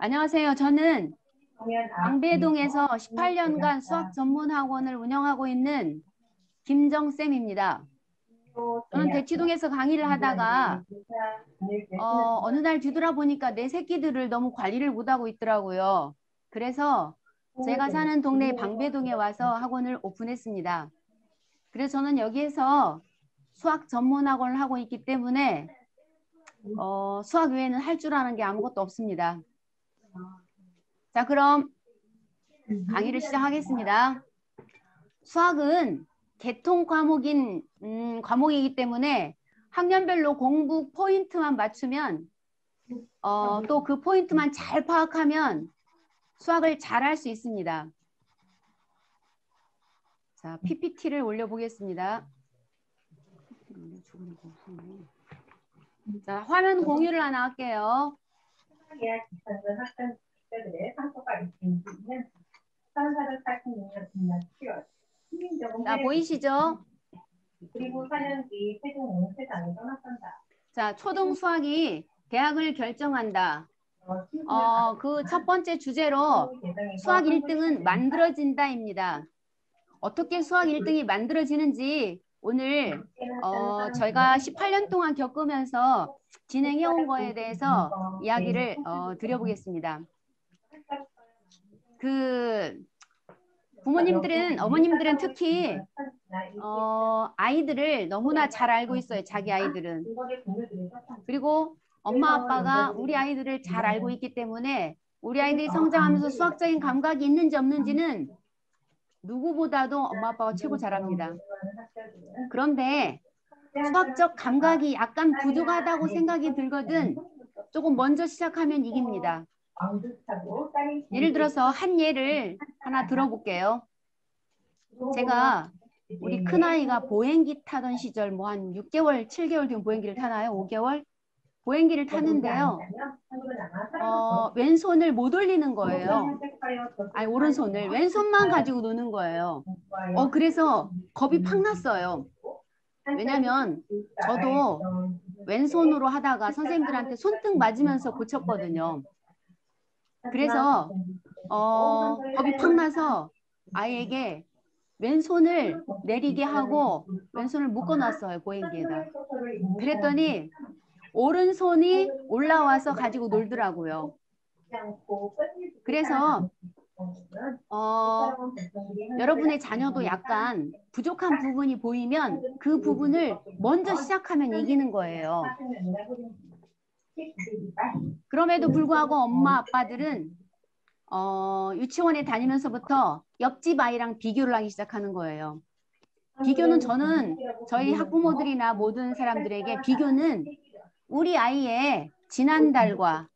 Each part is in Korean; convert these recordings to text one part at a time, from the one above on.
안녕하세요. 저는 방배동에서 18년간 수학 전문 학원을 운영하고 있는 김정쌤입니다. 저는 대치동에서 강의를 하다가 어느 날 뒤돌아보니까 내 새끼들을 너무 관리를 못하고 있더라고요. 그래서 제가 사는 동네 방배동에 와서 학원을 오픈했습니다. 그래서 저는 여기에서 수학 전문 학원을 하고 있기 때문에 수학 외에는 할 줄 아는 게 아무것도 없습니다. 자, 그럼 강의를 시작하겠습니다. 수학은 개통 과목이기 때문에 학년별로 공부 포인트만 맞추면 또 그 포인트만 잘 파악하면 수학을 잘 할 수 있습니다. 자, PPT를 올려보겠습니다. 자, 화면 공유를 하나 할게요. 자, 보이시죠? 그리고 4년 뒤 세종은 세상을 떠났단다. 자, 초등 수학이 대학을 결정한다. 그 첫 번째 주제로 수학 1등은 만들어진다입니다. 어떻게 수학 1등이 만들어지는지 오늘 저희가 18년 동안 겪으면서 진행해 온 거에 대해서 이야기를 드려보겠습니다. 어머님들은 특히 아이들을 너무나 잘 알고 있어요. 자기 아이들은. 그리고 엄마 아빠가 우리 아이들을 잘 알고 있기 때문에 우리 아이들이 성장하면서 수학적인 감각이 있는지 없는지는 누구보다도 엄마 아빠가 최고 잘합니다. 그런데 수학적 감각이 약간 부족하다고 생각이 들거든 조금 먼저 시작하면 이깁니다. 예를 들어서 한 예를 하나 들어볼게요. 제가 우리 큰아이가 보행기 타던 시절 뭐 한 6개월, 7개월 뒤면 보행기를 타나요? 5개월? 보행기를 타는데요. 왼손을 못 올리는 거예요. 아니, 오른손을. 왼손만 가지고 노는 거예요. 그래서 겁이 팍 났어요. 왜냐면 저도 왼손으로 하다가 선생님들한테 손등 맞으면서 고쳤거든요. 그래서 겁이 팍 나서 아이에게 왼손을 내리게 하고 왼손을 묶어놨어요. 보행기에다. 그랬더니 오른손이 올라와서 가지고 놀더라고요. 그래서 여러분의 자녀도 약간 부족한 부분이 보이면 그 부분을 먼저 시작하면 이기는 거예요. 그럼에도 불구하고 엄마 아빠들은 유치원에 다니면서부터 옆집 아이랑 비교를 하기 시작하는 거예요. 비교는 저는 저희 학부모들이나 모든 사람들에게 비교는 우리 아이의 지난달과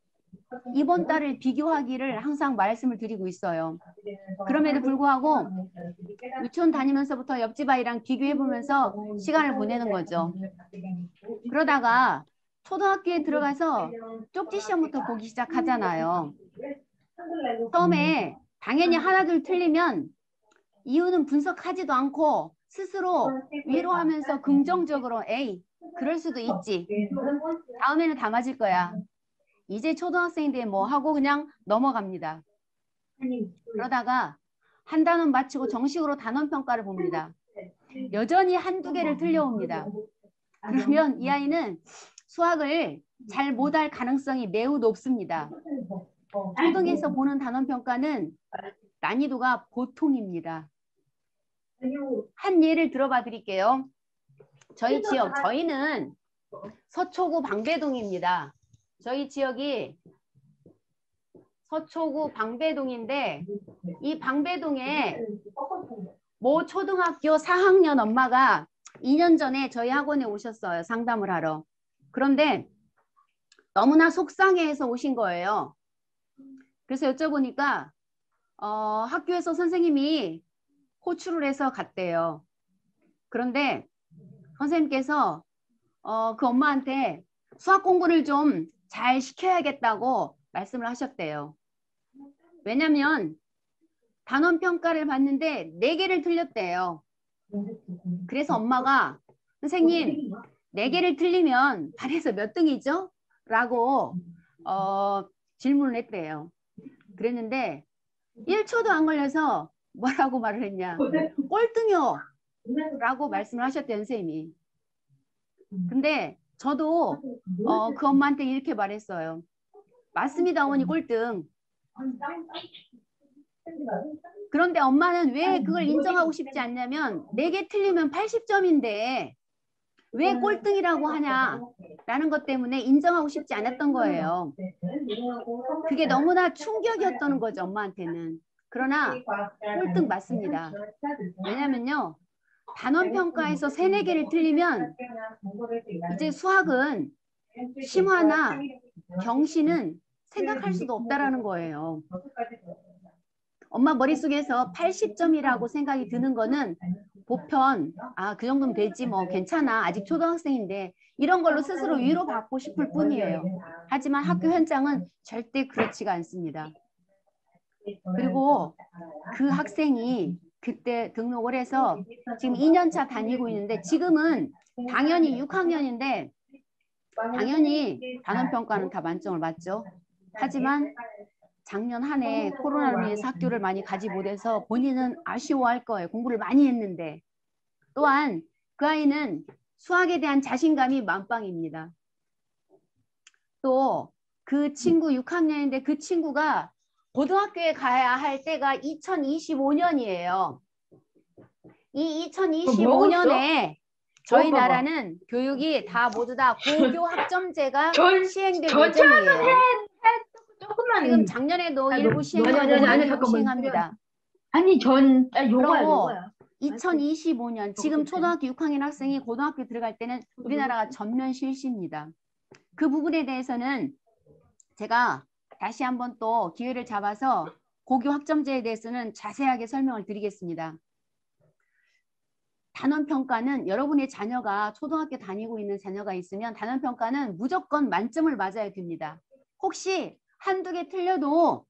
이번 달을 비교하기를 항상 말씀을 드리고 있어요. 그럼에도 불구하고 유치원 다니면서부터 옆집 아이랑 비교해보면서 시간을 보내는 거죠. 그러다가 초등학교에 들어가서 쪽지 시험부터 보기 시작하잖아요. 처음에 당연히 하나둘 틀리면 이유는 분석하지도 않고 스스로 위로하면서 긍정적으로 에이, 그럴 수도 있지. 다음에는 다 맞을 거야. 이제 초등학생인데 뭐 하고 그냥 넘어갑니다. 그러다가 한 단원 마치고 정식으로 단원 평가를 봅니다. 여전히 한두 개를 틀려옵니다. 그러면 이 아이는 수학을 잘 못할 가능성이 매우 높습니다. 초등에서 보는 단원 평가는 난이도가 보통입니다. 한 예를 들어봐 드릴게요. 저희 지역, 저희는 서초구 방배동입니다. 저희 지역이 서초구 방배동인데 이 방배동에 모 초등학교 4학년 엄마가 2년 전에 저희 학원에 오셨어요. 상담을 하러. 그런데 너무나 속상해해서 오신 거예요. 그래서 여쭤보니까 학교에서 선생님이 호출을 해서 갔대요. 그런데 선생님께서 그 엄마한테 수학 공부를 좀 잘 시켜야겠다고 말씀을 하셨대요. 왜냐면 단원 평가를 봤는데 4개를 틀렸대요. 그래서 엄마가 선생님 4개를 틀리면 반에서 몇 등이죠? 라고 질문을 했대요. 그랬는데 1초도 안 걸려서 뭐라고 말을 했냐. 꼴등이요 라고 말씀을 하셨대요, 선생님이. 근데 저도 그 엄마한테 이렇게 말했어요. 맞습니다, 어머니 꼴등. 그런데 엄마는 왜 그걸 인정하고 싶지 않냐면 4개 틀리면 80점인데 왜 꼴등이라고 하냐라는 것 때문에 인정하고 싶지 않았던 거예요. 그게 너무나 충격이었던 거죠, 엄마한테는. 그러나 꼴등 맞습니다. 왜냐면요. 단원평가에서 3, 4개를 틀리면 이제 수학은 심화나 경시는 생각할 수도 없다라는 거예요. 엄마 머릿속에서 80점이라고 생각이 드는 거는 보편, 그 정도면 되지 뭐 괜찮아. 아직 초등학생인데 이런 걸로 스스로 위로받고 싶을 뿐이에요. 하지만 학교 현장은 절대 그렇지가 않습니다. 그리고 그 학생이 그때 등록을 해서 지금 2년차 다니고 있는데 지금은 당연히 6학년인데 당연히 단원평가는 다 만점을 맞죠. 하지만 작년 한 해 코로나로 인해서 학교를 많이 가지 못해서 본인은 아쉬워할 거예요. 공부를 많이 했는데. 또한 그 아이는 수학에 대한 자신감이 만빵입니다. 또 그 친구 6학년인데 그 친구가 고등학교에 가야 할 때가 2025년이에요. 이 2025년에 저희 나라는 교육이 다 모두 다 고교 학점제가 시행될 예정이에요. 지금 작년에도 일부 시행되고 일부 시행합니다. 그리고 2025년 지금 초등학교 6학년 학생이 고등학교 들어갈 때는 우리나라가 전면 실시입니다. 그 부분에 대해서는 제가 다시 한번 또 기회를 잡아서 고교 학점제에 대해서는 자세하게 설명을 드리겠습니다. 단원평가는 여러분의 자녀가 초등학교 다니고 있는 자녀가 있으면 단원평가는 무조건 만점을 맞아야 됩니다. 혹시 한두 개 틀려도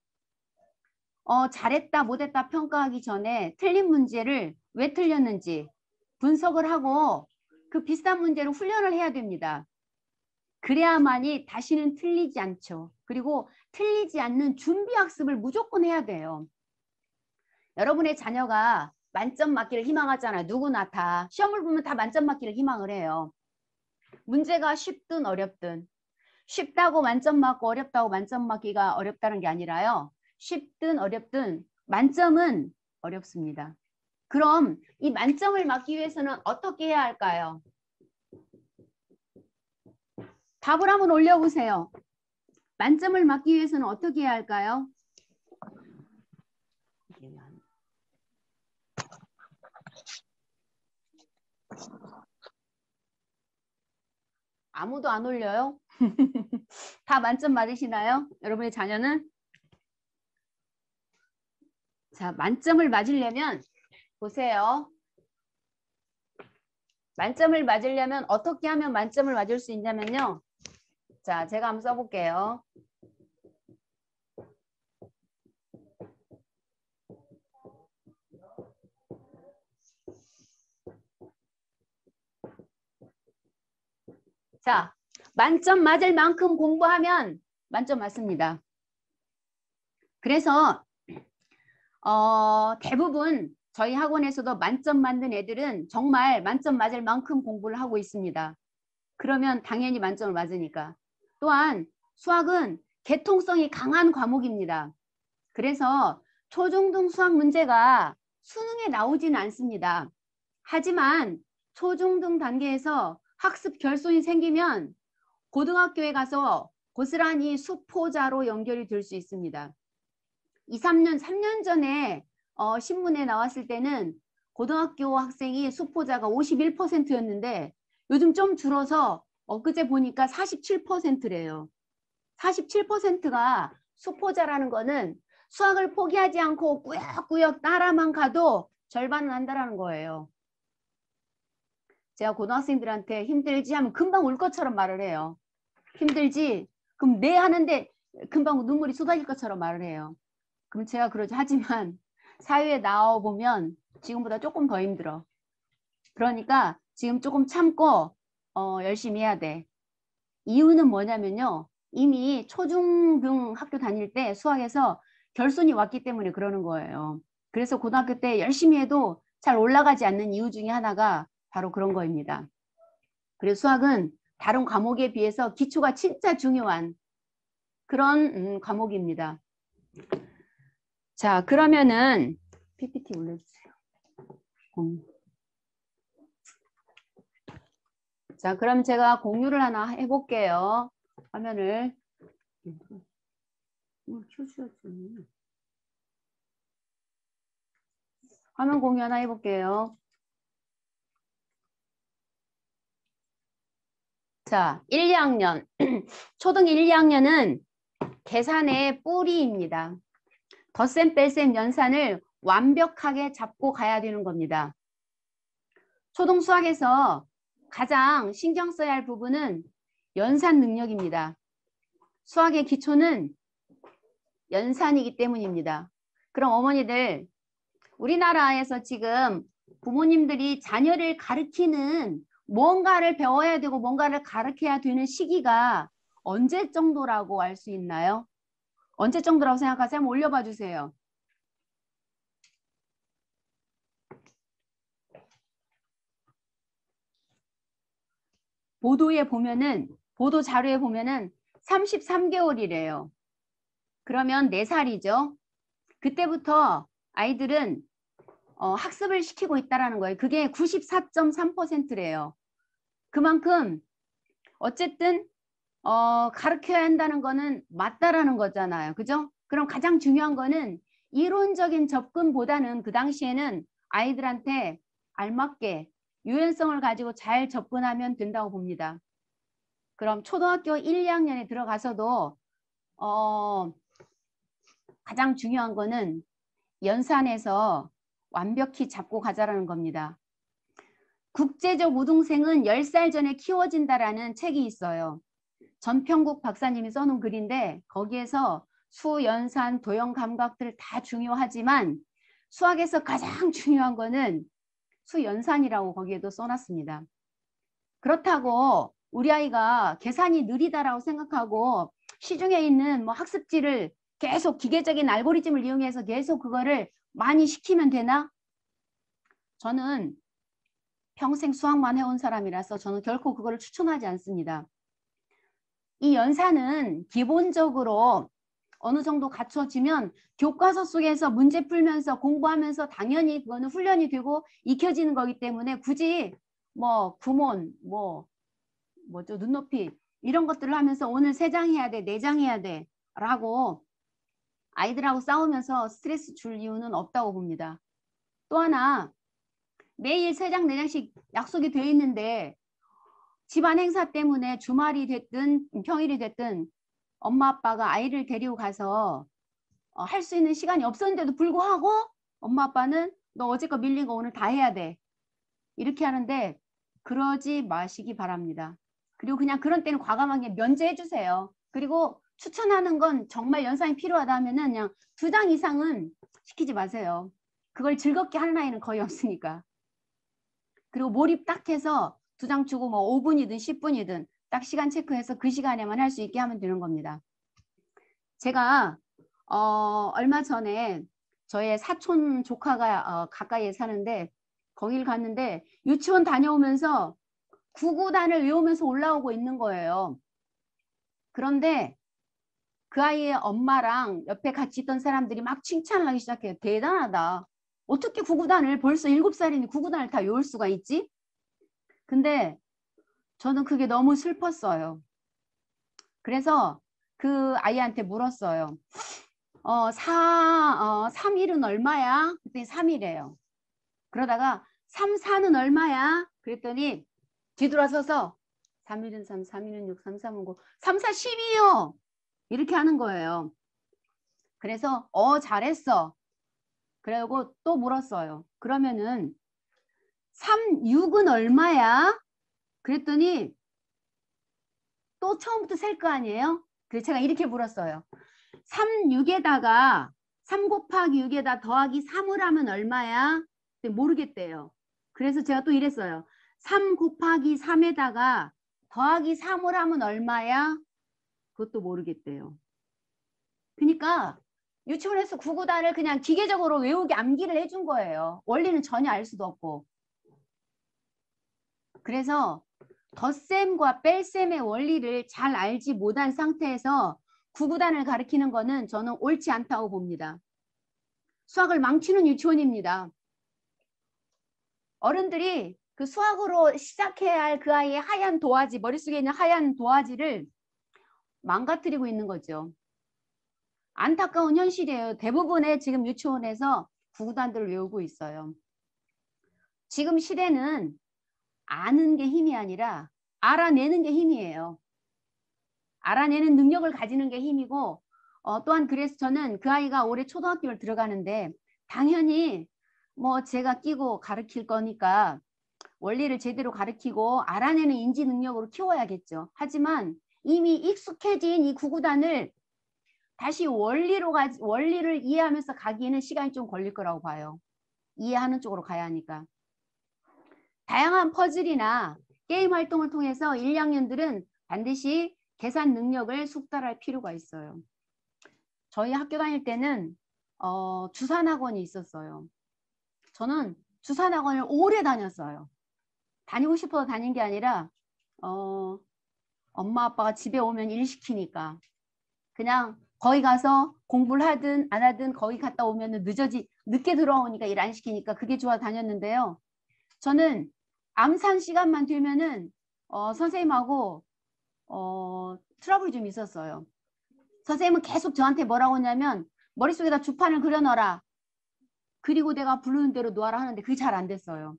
잘했다 못했다 평가하기 전에 틀린 문제를 왜 틀렸는지 분석을 하고 그 비슷한 문제로 훈련을 해야 됩니다. 그래야만이 다시는 틀리지 않죠. 그리고 틀리지 않는 준비학습을 무조건 해야 돼요. 여러분의 자녀가 만점 맞기를 희망하잖아요. 누구나 다. 시험을 보면 다 만점 맞기를 희망을 해요. 문제가 쉽든 어렵든. 쉽다고 만점 맞고 어렵다고 만점 맞기가 어렵다는 게 아니라요. 쉽든 어렵든 만점은 어렵습니다. 그럼 이 만점을 맞기 위해서는 어떻게 해야 할까요? 답을 한번 올려보세요. 만점을 맞기 위해서는 어떻게 해야 할까요? 아무도 안 올려요? 다 만점 맞으시나요? 여러분의 자녀는? 자, 만점을 맞으려면 보세요. 만점을 맞으려면 어떻게 하면 만점을 맞을 수 있냐면요. 자, 제가 한번 써볼게요. 자, 만점 맞을 만큼 공부하면 만점 맞습니다. 그래서 대부분 저희 학원에서도 만점 맞는 애들은 정말 만점 맞을 만큼 공부를 하고 있습니다. 그러면 당연히 만점을 맞으니까. 또한 수학은 개통성이 강한 과목입니다. 그래서 초중등 수학 문제가 수능에 나오지는 않습니다. 하지만 초중등 단계에서 학습 결손이 생기면 고등학교에 가서 고스란히 수포자로 연결이 될 수 있습니다. 3년 전에 신문에 나왔을 때는 고등학교 학생이 수포자가 51%였는데 요즘 좀 줄어서 엊그제 보니까 47%래요. 47%가 수포자라는 거는 수학을 포기하지 않고 꾸역꾸역 따라만 가도 절반은 한다라는 거예요. 제가 고등학생들한테 힘들지 하면 금방 울 것처럼 말을 해요. 힘들지? 그럼 네 하는데 금방 눈물이 쏟아질 것처럼 말을 해요. 그럼 제가 그러죠. 하지만 사회에 나와보면 지금보다 조금 더 힘들어. 그러니까 지금 조금 참고 열심히 해야 돼. 이유는 뭐냐면요. 이미 초중등 학교 다닐 때 수학에서 결손이 왔기 때문에 그러는 거예요. 그래서 고등학교 때 열심히 해도 잘 올라가지 않는 이유 중에 하나가 바로 그런 거입니다. 그래서 수학은 다른 과목에 비해서 기초가 진짜 중요한 그런 과목입니다. 자, 그러면은 PPT 올려주세요. 자, 그럼 제가 공유를 하나 해볼게요. 화면을 켜주셨죠. 화면 공유 하나 해볼게요. 자, 1, 2학년. 초등 1, 2학년은 계산의 뿌리입니다. 덧셈, 뺄셈, 연산을 완벽하게 잡고 가야 되는 겁니다. 초등 수학에서 가장 신경 써야 할 부분은 연산 능력입니다. 수학의 기초는 연산이기 때문입니다. 그럼 어머니들, 우리나라에서 지금 부모님들이 자녀를 가르치는 뭔가를 배워야 되고 뭔가를 가르쳐야 되는 시기가 언제 정도라고 알 수 있나요? 언제 정도라고 생각하세요? 한번 올려봐 주세요. 보도 자료에 보면은 33개월이래요. 그러면 4살이죠. 그때부터 아이들은 학습을 시키고 있다는 거예요. 그게 94.3%래요. 그만큼 어쨌든 가르쳐야 한다는 거는 맞다라는 거잖아요. 그죠? 그럼 가장 중요한 거는 이론적인 접근보다는 그 당시에는 아이들한테 알맞게 유연성을 가지고 잘 접근하면 된다고 봅니다. 그럼 초등학교 1, 2학년에 들어가서도 가장 중요한 거는 연산에서 완벽히 잡고 가자라는 겁니다. 국제적 우등생은 10살 전에 키워진다라는 책이 있어요. 전평국 박사님이 써놓은 글인데 거기에서 수, 연산, 도형 감각들 다 중요하지만 수학에서 가장 중요한 거는 수, 연산이라고 거기에도 써놨습니다. 그렇다고 우리 아이가 계산이 느리다라고 생각하고 시중에 있는 뭐 학습지를 계속 기계적인 알고리즘을 이용해서 계속 그거를 많이 시키면 되나? 저는 평생 수학만 해온 사람이라서 저는 결코 그거를 추천하지 않습니다. 이 연산은 기본적으로 어느 정도 갖춰지면 교과서 속에서 문제 풀면서 공부하면서 당연히 그거는 훈련이 되고 익혀지는 거기 때문에 굳이 뭐 구몬, 뭐죠 눈높이 이런 것들을 하면서 오늘 3장 해야 돼, 4장 해야 돼 라고 아이들하고 싸우면서 스트레스 줄 이유는 없다고 봅니다. 또 하나 매일 3장, 4장씩 약속이 되어 있는데 집안 행사 때문에 주말이 됐든 평일이 됐든 엄마 아빠가 아이를 데리고 가서 할 수 있는 시간이 없었는데도 불구하고 엄마 아빠는 너 어제 거 밀린 거 오늘 다 해야 돼. 이렇게 하는데 그러지 마시기 바랍니다. 그리고 그냥 그런 때는 과감하게 면제해 주세요. 그리고 추천하는 건 정말 연산이 필요하다 하면은 그냥 2장 이상은 시키지 마세요. 그걸 즐겁게 하는 아이는 거의 없으니까. 그리고 몰입 딱 해서 2장 주고 뭐 5분이든 10분이든 딱 시간 체크해서 그 시간에만 할 수 있게 하면 되는 겁니다. 제가 얼마 전에 저의 사촌 조카가 가까이에 사는데 거길 갔는데 유치원 다녀오면서 구구단을 외우면서 올라오고 있는 거예요. 그런데 그 아이의 엄마랑 옆에 같이 있던 사람들이 막 칭찬을 하기 시작해요. 대단하다. 어떻게 구구단을 벌써 7살이니 구구단을 다 외울 수가 있지? 근데 저는 그게 너무 슬펐어요. 그래서 그 아이한테 물었어요. 3일은 얼마야? 그랬더니 3일이에요. 그러다가 3, 4는 얼마야? 그랬더니 뒤돌아서서 3일은 3, 3일은 6, 3, 3은 9, 3, 4, 10이요. 이렇게 하는 거예요. 그래서 잘했어. 그리고 또 물었어요. 그러면은 3, 6은 얼마야? 그랬더니 또 처음부터 셀 거 아니에요? 그래서 제가 이렇게 물었어요. 3, 6에다가 3 곱하기 6에다 더하기 3을 하면 얼마야? 모르겠대요. 그래서 제가 또 이랬어요. 3 곱하기 3에다가 더하기 3을 하면 얼마야? 그것도 모르겠대요. 그러니까 유치원에서 구구단을 그냥 기계적으로 외우게 암기를 해준 거예요. 원리는 전혀 알 수도 없고. 그래서 덧셈과 뺄셈의 원리를 잘 알지 못한 상태에서 구구단을 가르치는 거는 저는 옳지 않다고 봅니다. 수학을 망치는 유치원입니다. 어른들이 그 수학으로 시작해야 할 그 아이의 하얀 도화지, 머릿속에 있는 하얀 도화지를 망가뜨리고 있는 거죠. 안타까운 현실이에요. 대부분의 지금 유치원에서 구구단들을 외우고 있어요. 지금 시대는 아는 게 힘이 아니라 알아내는 게 힘이에요. 알아내는 능력을 가지는 게 힘이고 또한 그래서 저는 그 아이가 올해 초등학교를 들어가는데 당연히 뭐 제가 끼고 가르칠 거니까 원리를 제대로 가르치고 알아내는 인지 능력으로 키워야겠죠. 하지만 이미 익숙해진 이 구구단을 다시 원리를 이해하면서 가기에는 시간이 좀 걸릴 거라고 봐요. 이해하는 쪽으로 가야 하니까. 다양한 퍼즐이나 게임 활동을 통해서 1, 2학년들은 반드시 계산 능력을 숙달할 필요가 있어요. 저희 학교 다닐 때는 주산학원이 있었어요. 저는 주산학원을 오래 다녔어요. 다니고 싶어서 다닌 게 아니라 엄마 아빠가 집에 오면 일 시키니까 그냥 거기 가서 공부를 하든 안 하든 거기 갔다 오면 늦게 들어오니까 일 안 시키니까 그게 좋아 다녔는데요. 저는 암산 시간만 되면은 선생님하고 트러블이 좀 있었어요. 선생님은 계속 저한테 뭐라고 하냐면 머릿속에다 주판을 그려넣어라. 그리고 내가 부르는 대로 놓아라 하는데 그게 잘 안 됐어요.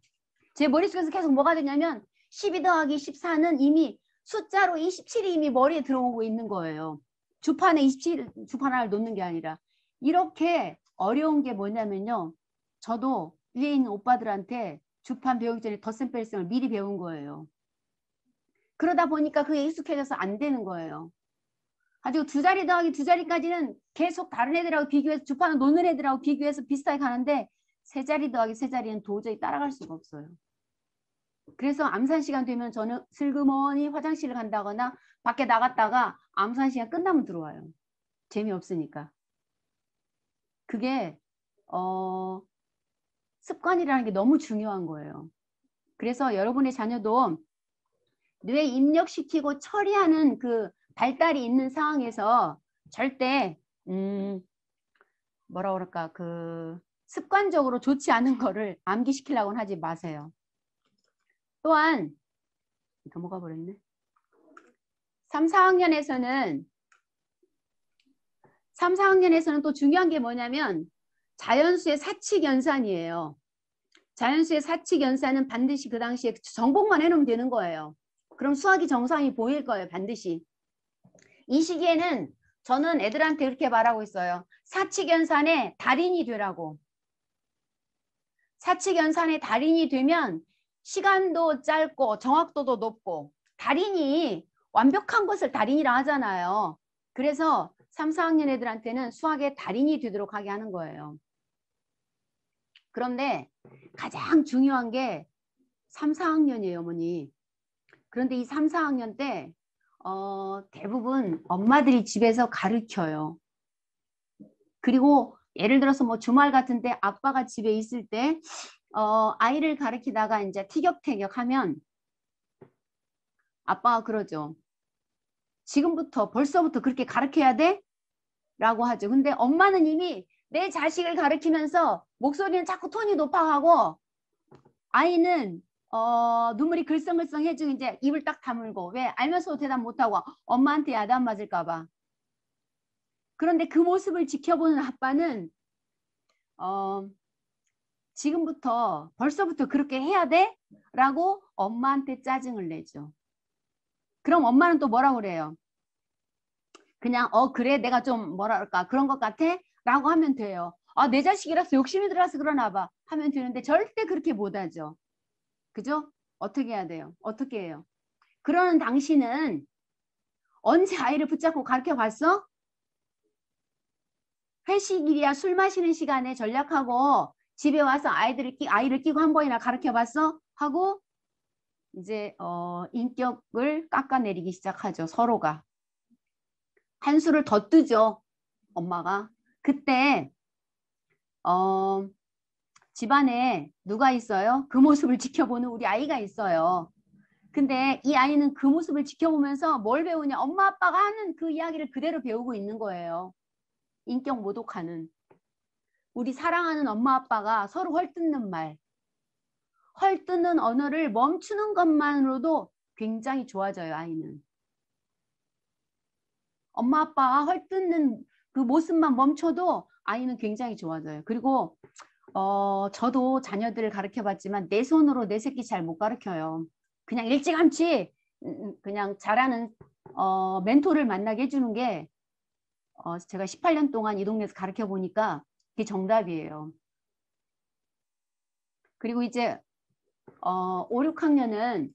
제 머릿속에서 계속 뭐가 되냐면 12 더하기 14는 이미 숫자로 27이 이미 머리에 들어오고 있는 거예요. 주판에 27 주판 하나를 놓는 게 아니라. 이렇게 어려운 게 뭐냐면요. 저도 위에 있는 오빠들한테 주판 배우기 전에 덧셈 뺄셈을 미리 배운 거예요. 그러다 보니까 그게 익숙해져서 안 되는 거예요. 가지고 2자리 더하기 2자리까지는 계속 다른 애들하고 비교해서 주판을 놓는 애들하고 비교해서 비슷하게 가는데 3자리 더하기 3자리는 도저히 따라갈 수가 없어요. 그래서 암산 시간 되면 저는 슬그머니 화장실을 간다거나 밖에 나갔다가 암산 시간 끝나면 들어와요. 재미없으니까. 그게 습관이라는 게 너무 중요한 거예요. 그래서 여러분의 자녀도 뇌 입력시키고 처리하는 그 발달이 있는 상황에서 절대 뭐라 그럴까 그 습관적으로 좋지 않은 거를 암기시키려고는 하지 마세요. 또한 넘어가 버렸네. 3, 4학년에서는 또 중요한 게 뭐냐면 자연수의 사칙 연산이에요. 자연수의 사칙 연산은 반드시 그 당시에 정복만 해놓으면 되는 거예요. 그럼 수학이 정상이 보일 거예요. 반드시. 이 시기에는 저는 애들한테 이렇게 말하고 있어요. 사칙 연산의 달인이 되라고. 사칙 연산의 달인이 되면 시간도 짧고 정확도도 높고 달인이 완벽한 것을 달인이라 하잖아요. 그래서 3, 4학년 애들한테는 수학의 달인이 되도록 하게 하는 거예요. 그런데 가장 중요한 게 3, 4학년이에요, 어머니. 그런데 이 3, 4학년 때 대부분 엄마들이 집에서 가르쳐요. 그리고 예를 들어서 뭐 주말 같은 때 아빠가 집에 있을 때 아이를 가르치다가 이제 티격태격 하면 아빠가 그러죠. 지금부터 벌써부터 그렇게 가르쳐야 돼? 라고 하죠. 근데 엄마는 이미 내 자식을 가르치면서 목소리는 자꾸 톤이 높아가고 아이는 눈물이 글썽글썽 해지고 이제 입을 딱 다물고 왜 알면서도 대답 못하고 엄마한테 야단 맞을까 봐. 그런데 그 모습을 지켜보는 아빠는 지금부터 벌써부터 그렇게 해야 돼? 라고 엄마한테 짜증을 내죠. 그럼 엄마는 또 뭐라고 그래요? 그냥 그래 내가 좀 뭐랄까 그런 것 같아? 라고 하면 돼요. 내 자식이라서 욕심이 들어서 그러나 봐 하면 되는데 절대 그렇게 못하죠. 그죠? 어떻게 해야 돼요? 어떻게 해요? 그러는 당신은 언제 아이를 붙잡고 가르쳐 봤어? 회식일이야 술 마시는 시간에 전략하고 집에 와서 아이를 끼고 한 번이나 가르쳐 봤어? 하고 이제 인격을 깎아내리기 시작하죠. 서로가. 한 수를 더 뜨죠. 엄마가. 그때 집안에 누가 있어요? 그 모습을 지켜보는 우리 아이가 있어요. 근데 이 아이는 그 모습을 지켜보면서 뭘 배우냐? 엄마 아빠가 하는 그 이야기를 그대로 배우고 있는 거예요. 인격 모독하는. 우리 사랑하는 엄마 아빠가 서로 헐뜯는 말, 헐뜯는 언어를 멈추는 것만으로도 굉장히 좋아져요, 아이는. 엄마 아빠가 헐뜯는 그 모습만 멈춰도 아이는 굉장히 좋아져요. 그리고 저도 자녀들을 가르쳐 봤지만 내 손으로 내 새끼 잘 못 가르쳐요. 그냥 일찌감치 그냥 잘하는 멘토를 만나게 해주는 게 제가 18년 동안 이 동네에서 가르쳐 보니까 그게 정답이에요. 그리고 이제 5, 6학년은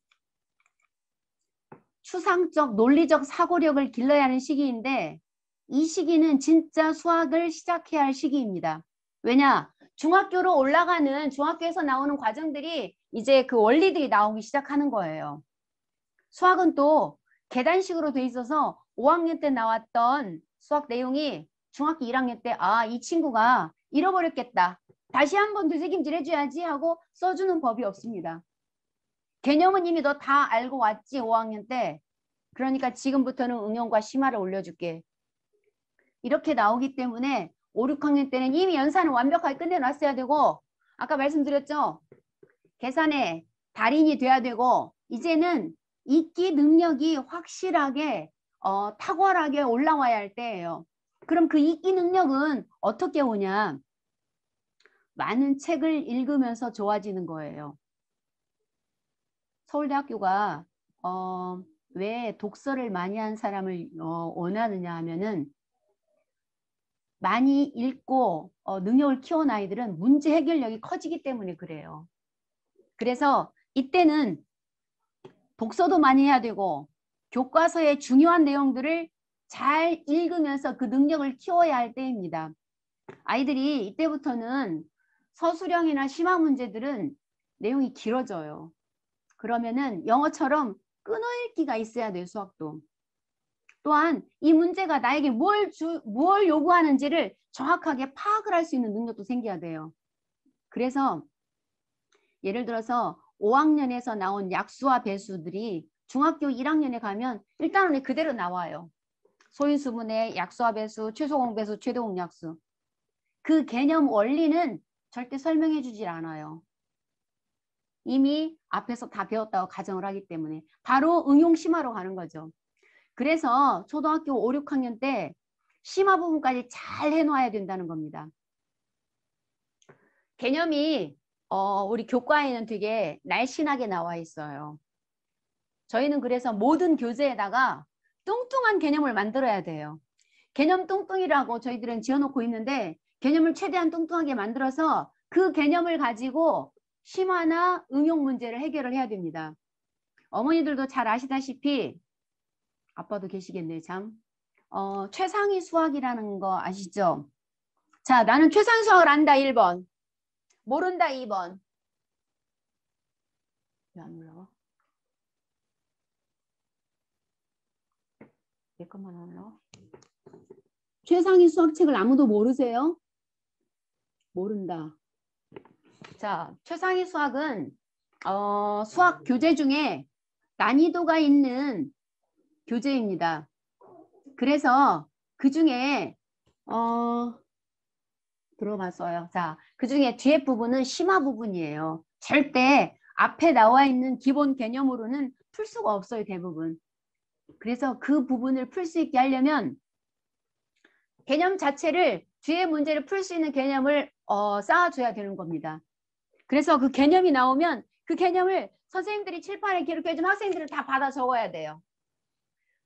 추상적, 논리적 사고력을 길러야 하는 시기인데 이 시기는 진짜 수학을 시작해야 할 시기입니다. 왜냐? 중학교로 올라가는 중학교에서 나오는 과정들이 이제 그 원리들이 나오기 시작하는 거예요. 수학은 또 계단식으로 돼 있어서 5학년 때 나왔던 수학 내용이 중학교 1학년 때 이 친구가 잃어버렸겠다. 다시 한번 되새김질 해줘야지 하고 써주는 법이 없습니다. 개념은 이미 너 다 알고 왔지 5학년 때. 그러니까 지금부터는 응용과 심화를 올려줄게. 이렇게 나오기 때문에 5, 6학년 때는 이미 연산을 완벽하게 끝내놨어야 되고 아까 말씀드렸죠. 계산의 달인이 돼야 되고 이제는 읽기 능력이 확실하게 탁월하게 올라와야 할 때예요. 그럼 그 읽기 능력은 어떻게 오냐? 많은 책을 읽으면서 좋아지는 거예요. 서울대학교가 왜 독서를 많이 한 사람을 원하느냐 하면은 많이 읽고 능력을 키운 아이들은 문제 해결력이 커지기 때문에 그래요. 그래서 이때는 독서도 많이 해야 되고 교과서의 중요한 내용들을 잘 읽으면서 그 능력을 키워야 할 때입니다. 아이들이 이때부터는 서술형이나 심화 문제들은 내용이 길어져요. 그러면은 영어처럼 끊어읽기가 있어야 돼요, 수학도. 또한 이 문제가 나에게 뭘 요구하는지를 정확하게 파악을 할 수 있는 능력도 생겨야 돼요. 그래서 예를 들어서 5학년에서 나온 약수와 배수들이 중학교 1학년에 가면 일단은 그대로 나와요. 소인수분해, 약수와 배수, 최소공배수, 최대공약수. 그 개념 원리는 절대 설명해 주질 않아요. 이미 앞에서 다 배웠다고 가정을 하기 때문에 바로 응용 심화로 가는 거죠. 그래서 초등학교 5, 6학년 때 심화 부분까지 잘 해놓아야 된다는 겁니다. 개념이 우리 교과에는 되게 날씬하게 나와 있어요. 저희는 그래서 모든 교재에다가 뚱뚱한 개념을 만들어야 돼요. 개념 뚱뚱이라고 저희들은 지어놓고 있는데 개념을 최대한 뚱뚱하게 만들어서 그 개념을 가지고 심화나 응용 문제를 해결을 해야 됩니다. 어머니들도 잘 아시다시피 아빠도 계시겠네 참. 최상위 수학이라는 거 아시죠? 자, 나는 최상위 수학을 안다 1번. 모른다 2번. 왜 안 올라와? 내 것만 안 올라와? 최상위 수학책을 아무도 모르세요? 모른다. 자, 최상위 수학은 수학 교재 중에 난이도가 있는 교재입니다. 그래서 그 중에 들어봤어요. 자, 그 중에 뒤에 부분은 심화 부분이에요. 절대 앞에 나와 있는 기본 개념으로는 풀 수가 없어요, 대부분. 그래서 그 부분을 풀 수 있게 하려면 개념 자체를 뒤에 문제를 풀 수 있는 개념을 쌓아줘야 되는 겁니다. 그래서 그 개념이 나오면 그 개념을 선생님들이 칠판에 기록해주면 학생들은 다 받아 적어야 돼요.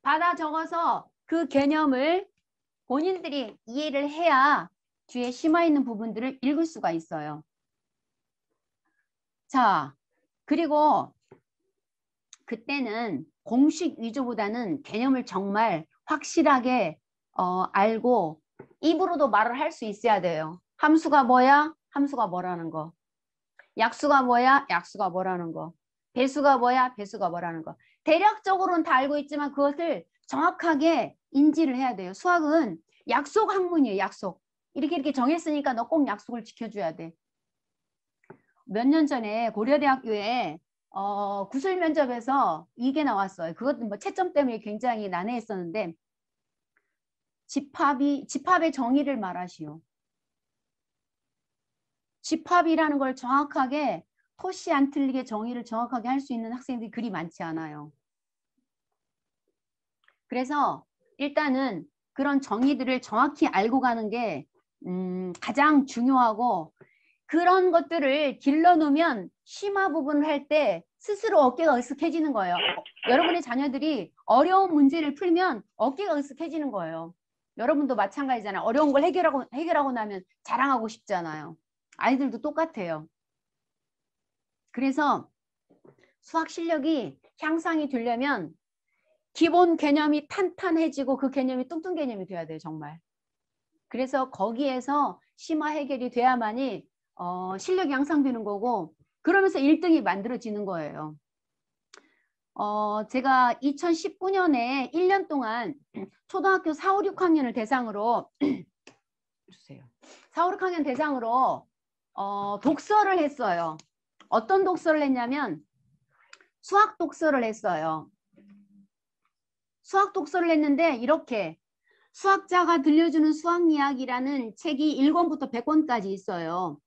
받아 적어서 그 개념을 본인들이 이해를 해야 뒤에 심화 있는 부분들을 읽을 수가 있어요. 자, 그리고 그때는 공식 위주보다는 개념을 정말 확실하게 알고 입으로도 말을 할 수 있어야 돼요. 함수가 뭐야? 함수가 뭐라는 거. 약수가 뭐야? 약수가 뭐라는 거. 배수가 뭐야? 배수가 뭐라는 거. 대략적으로는 다 알고 있지만 그것을 정확하게 인지를 해야 돼요. 수학은 약속 학문이에요. 약속. 이렇게 정했으니까 너 꼭 약속을 지켜줘야 돼. 몇 년 전에 고려대학교에 구술 면접에서 이게 나왔어요. 그것도 뭐 채점 때문에 굉장히 난해했었는데 집합의 정의를 말하시오. 집합이라는 걸 정확하게 토시 안 틀리게 정의를 정확하게 할 수 있는 학생들이 그리 많지 않아요. 그래서 일단은 그런 정의들을 정확히 알고 가는 게 가장 중요하고 그런 것들을 길러놓으면 심화 부분을 할 때 스스로 어깨가 으쓱해지는 거예요. 여러분의 자녀들이 어려운 문제를 풀면 어깨가 으쓱해지는 거예요. 여러분도 마찬가지잖아요. 어려운 걸 해결하고 나면 자랑하고 싶잖아요. 아이들도 똑같아요. 그래서 수학 실력이 향상이 되려면 기본 개념이 탄탄해지고 그 개념이 뚱뚱 개념이 돼야 돼요. 정말. 그래서 거기에서 심화 해결이 돼야만이 실력이 향상되는 거고 그러면서 1등이 만들어지는 거예요. 제가 2019년에 1년 동안 초등학교 4, 5, 6학년을 대상으로 주세요. 4, 5, 6학년 대상으로 독서를 했어요. 어떤 독서를 했냐면 수학 독서를 했어요. 수학 독서를 했는데 이렇게 수학자가 들려주는 수학 이야기라는 책이 1권부터 100권까지 있어요.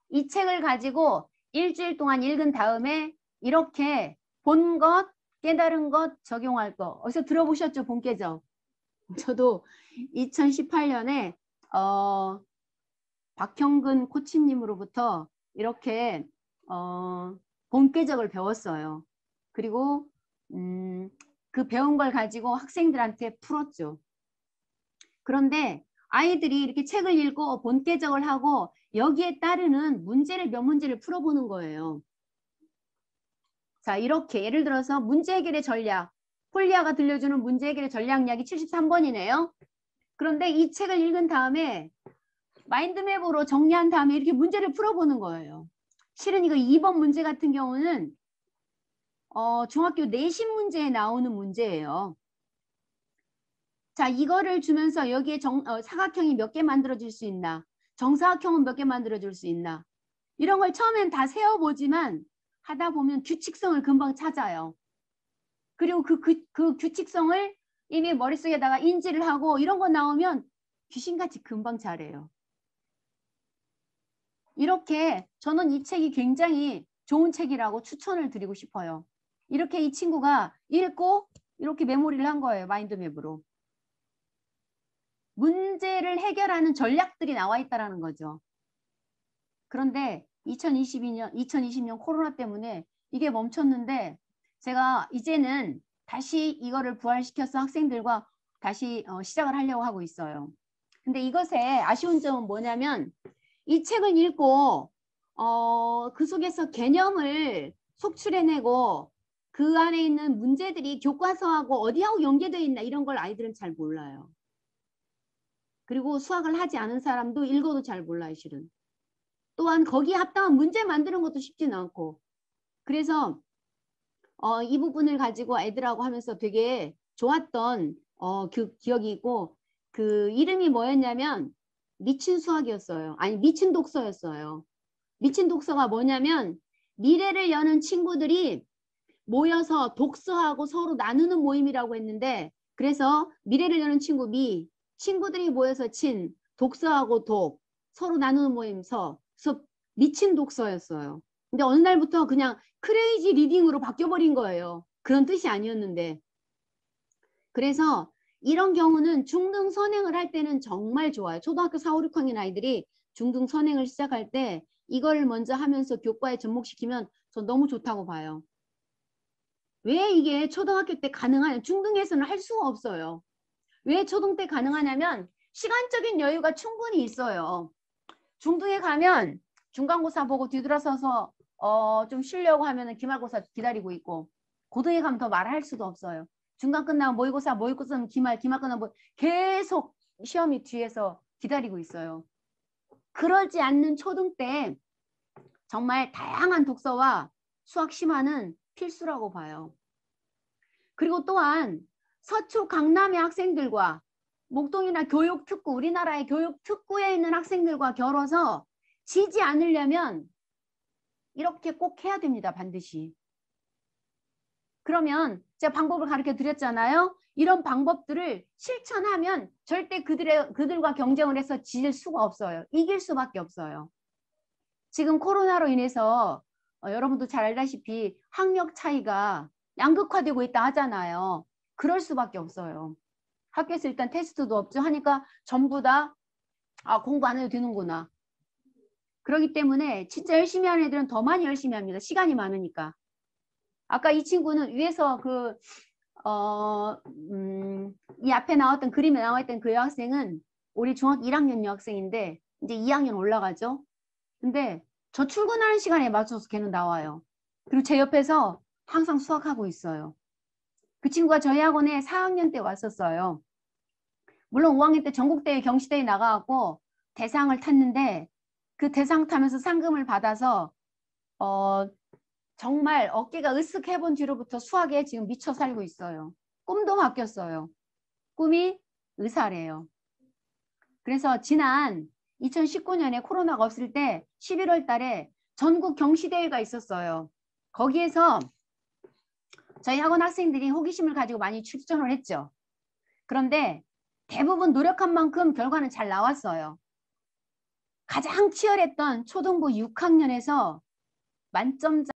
이 책을 가지고 일주일 동안 읽은 다음에 이렇게 본 것, 깨달은 것, 적용할 거. 어디서 들어보셨죠? 본깨적. 저도 2018년에 박형근 코치님으로부터 이렇게 본깨적을 배웠어요. 그리고 그 배운 걸 가지고 학생들한테 풀었죠. 그런데 아이들이 이렇게 책을 읽고 본깨적을 하고 여기에 따르는 몇 문제를 풀어보는 거예요. 자, 이렇게 예를 들어서 문제 해결의 전략. 폴리아가 들려주는 문제 해결의 전략 이야기 73번이네요. 그런데 이 책을 읽은 다음에 마인드맵으로 정리한 다음에 이렇게 문제를 풀어보는 거예요. 실은 이거 2번 문제 같은 경우는 중학교 내신 문제에 나오는 문제예요. 자, 이거를 주면서 여기에 사각형이 몇 개 만들어질 수 있나? 정사각형은 몇 개 만들어줄 수 있나? 이런 걸 처음엔 다 세어보지만 하다 보면 규칙성을 금방 찾아요. 그리고 그 규칙성을 이미 머릿속에다가 인지를 하고 이런 거 나오면 귀신같이 금방 잘해요. 이렇게 저는 이 책이 굉장히 좋은 책이라고 추천을 드리고 싶어요. 이렇게 이 친구가 읽고 이렇게 메모리를 한 거예요. 마인드맵으로. 문제를 해결하는 전략들이 나와 있다는 거죠. 그런데 2020년 코로나 때문에 이게 멈췄는데 제가 이제는 다시 이거를 부활시켜서 학생들과 다시 시작을 하려고 하고 있어요. 근데 이것의 아쉬운 점은 뭐냐면 이 책을 읽고 그 속에서 개념을 속출해내고 그 안에 있는 문제들이 교과서하고 어디하고 연계되어 있나 이런 걸 아이들은 잘 몰라요. 그리고 수학을 하지 않은 사람도 읽어도 잘 몰라요, 실은. 또한 거기에 합당한 문제 만드는 것도 쉽지는 않고. 그래서 이 부분을 가지고 애들하고 하면서 되게 좋았던 기억이 있고 그 이름이 뭐였냐면 미친 수학이었어요. 아니 미친 독서였어요. 미친 독서가 뭐냐면 미래를 여는 친구들이 모여서 독서하고 서로 나누는 모임이라고 했는데 그래서 미래를 여는 친구 친구들이 모여서 독서하고 서로 나누는 모임 그래서 미친 독서였어요. 근데 어느 날부터 그냥 크레이지 리딩으로 바뀌어버린 거예요. 그런 뜻이 아니었는데. 그래서 이런 경우는 중등 선행을 할 때는 정말 좋아요. 초등학교 4, 5, 6학년 아이들이 중등 선행을 시작할 때 이걸 먼저 하면서 교과에 접목시키면 전 너무 좋다고 봐요. 왜 이게 초등학교 때 가능하냐? 중등에서는 할 수가 없어요. 왜 초등 때 가능하냐면 시간적인 여유가 충분히 있어요. 중등에 가면 중간고사 보고 뒤돌아서서 좀 쉬려고 하면 기말고사 기다리고 있고 고등에 가면 더 말할 수도 없어요. 중간 끝나면 모의고사는 기말 끝나면 계속 시험이 뒤에서 기다리고 있어요. 그러지 않는 초등 때 정말 다양한 독서와 수학 심화는 필수라고 봐요. 그리고 또한 서초 강남의 학생들과 목동이나 교육특구, 우리나라의 교육특구에 있는 학생들과 겨뤄서 지지 않으려면 이렇게 꼭 해야 됩니다. 반드시. 그러면 제가 방법을 가르쳐 드렸잖아요. 이런 방법들을 실천하면 절대 그들과 경쟁을 해서 질 수가 없어요. 이길 수밖에 없어요. 지금 코로나로 인해서 여러분도 잘 알다시피 학력 차이가 양극화되고 있다 하잖아요. 그럴 수밖에 없어요. 학교에서 일단 테스트도 없죠 하니까 전부 다 공부 안 해도 되는구나. 그렇기 때문에 진짜 열심히 하는 애들은 더 많이 열심히 합니다. 시간이 많으니까. 아까 이 친구는 위에서 이 앞에 나왔던 그림에 나와 있던 그 여학생은 우리 중학교 1학년 여학생인데 이제 2학년 올라가죠. 근데 저 출근하는 시간에 맞춰서 걔는 나와요. 그리고 제 옆에서 항상 수학하고 있어요. 그 친구가 저희 학원에 4학년 때 왔었어요. 물론 5학년 때 전국대회 경시대회 나가고 대상을 탔는데 그 대상 타면서 상금을 받아서 정말 어깨가 으쓱해본 뒤로부터 수학에 지금 미쳐 살고 있어요. 꿈도 바뀌었어요. 꿈이 의사래요. 그래서 지난 2019년에 코로나가 없을 때 11월 달에 전국 경시대회가 있었어요. 거기에서 저희 학원 학생들이 호기심을 가지고 많이 출전을 했죠. 그런데 대부분 노력한 만큼 결과는 잘 나왔어요. 가장 치열했던 초등부 6학년에서 만점자